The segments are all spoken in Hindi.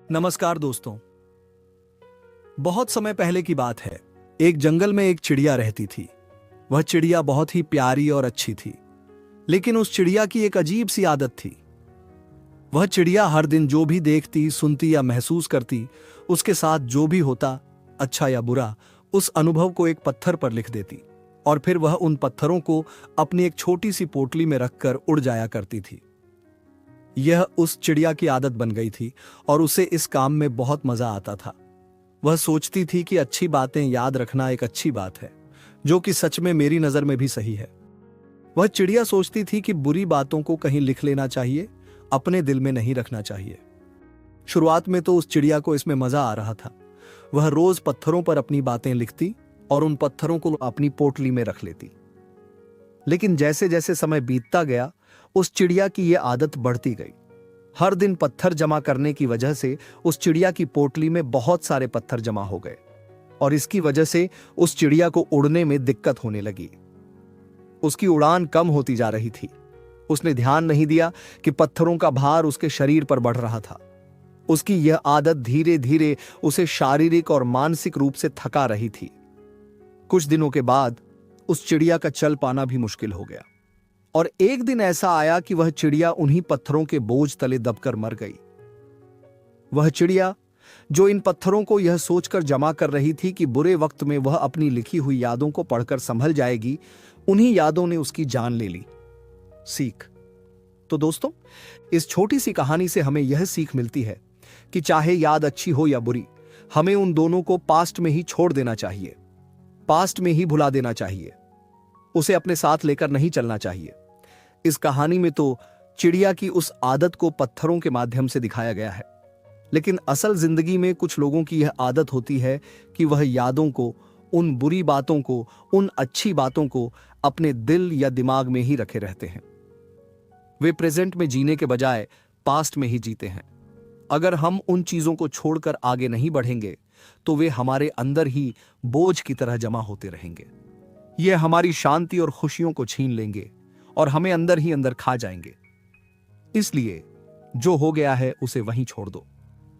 नमस्कार दोस्तों। बहुत समय पहले की बात है। एक जंगल में एक चिड़िया रहती थी। वह चिड़िया बहुत ही प्यारी और अच्छी थी, लेकिन उस चिड़िया की एक अजीब सी आदत थी। वह चिड़िया हर दिन जो भी देखती, सुनती या महसूस करती, उसके साथ जो भी होता, अच्छा या बुरा, उस अनुभव को एक पत्थर पर लिख देती और फिर वह उन पत्थरों को अपनी एक छोटी सी पोटली में रखकर उड़ जाया करती थी। यह उस चिड़िया की आदत बन गई थी और उसे इस काम में बहुत मजा आता था। वह सोचती थी कि अच्छी बातें याद रखना एक अच्छी बात है, जो कि सच में मेरी नजर में भी सही है। वह चिड़िया सोचती थी कि बुरी बातों को कहीं लिख लेना चाहिए, अपने दिल में नहीं रखना चाहिए। शुरुआत में तो उस चिड़िया को इसमें मजा आ रहा था। वह रोज पत्थरों पर अपनी बातें लिखती और उन पत्थरों को अपनी पोटली में रख लेती। लेकिन जैसे जैसे समय बीतता गया, उस चिड़िया की यह आदत बढ़ती गई। हर दिन पत्थर जमा करने की वजह से उस चिड़िया की पोटली में बहुत सारे पत्थर जमा हो गए और इसकी वजह से उस चिड़िया को उड़ने में दिक्कत होने लगी। उसकी उड़ान कम होती जा रही थी। उसने ध्यान नहीं दिया कि पत्थरों का भार उसके शरीर पर बढ़ रहा था। उसकी यह आदत धीरे धीरे उसे शारीरिक और मानसिक रूप से थका रही थी। कुछ दिनों के बाद उस चिड़िया का चल पाना भी मुश्किल हो गया और एक दिन ऐसा आया कि वह चिड़िया उन्हीं पत्थरों के बोझ तले दबकर मर गई। वह चिड़िया जो इन पत्थरों को यह सोचकर जमा कर रही थी कि बुरे वक्त में वह अपनी लिखी हुई यादों को पढ़कर संभल जाएगी, उन्हीं यादों ने उसकी जान ले ली। सीख। तो दोस्तों, इस छोटी सी कहानी से हमें यह सीख मिलती है कि चाहे याद अच्छी हो या बुरी, हमें उन दोनों को पास्ट में ही छोड़ देना चाहिए, पास्ट में ही भुला देना चाहिए। उसे अपने साथ लेकर नहीं चलना चाहिए। इस कहानी में तो चिड़िया की उस आदत को पत्थरों के माध्यम से दिखाया गया है, लेकिन असल जिंदगी में कुछ लोगों की यह आदत होती है कि वह यादों को, उन बुरी बातों को, उन अच्छी बातों को अपने दिल या दिमाग में ही रखे रहते हैं। वे प्रेजेंट में जीने के बजाय पास्ट में ही जीते हैं। अगर हम उन चीजों को छोड़कर आगे नहीं बढ़ेंगे तो वे हमारे अंदर ही बोझ की तरह जमा होते रहेंगे। ये हमारी शांति और खुशियों को छीन लेंगे और हमें अंदर ही अंदर खा जाएंगे। इसलिए जो हो गया है उसे वहीं छोड़ दो,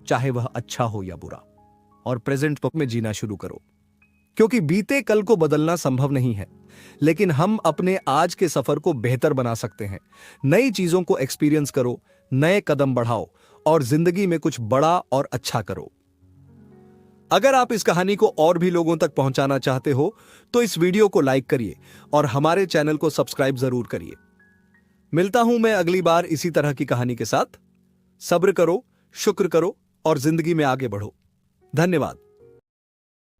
चाहे वह अच्छा हो या बुरा, और प्रेजेंट वक्त में जीना शुरू करो। क्योंकि बीते कल को बदलना संभव नहीं है, लेकिन हम अपने आज के सफर को बेहतर बना सकते हैं। नई चीजों को एक्सपीरियंस करो, नए कदम बढ़ाओ और जिंदगी में कुछ बड़ा और अच्छा करो। अगर आप इस कहानी को और भी लोगों तक पहुंचाना चाहते हो तो इस वीडियो को लाइक करिए और हमारे चैनल को सब्सक्राइब जरूर करिए। मिलता हूं मैं अगली बार इसी तरह की कहानी के साथ। सब्र करो, शुक्र करो और जिंदगी में आगे बढ़ो। धन्यवाद।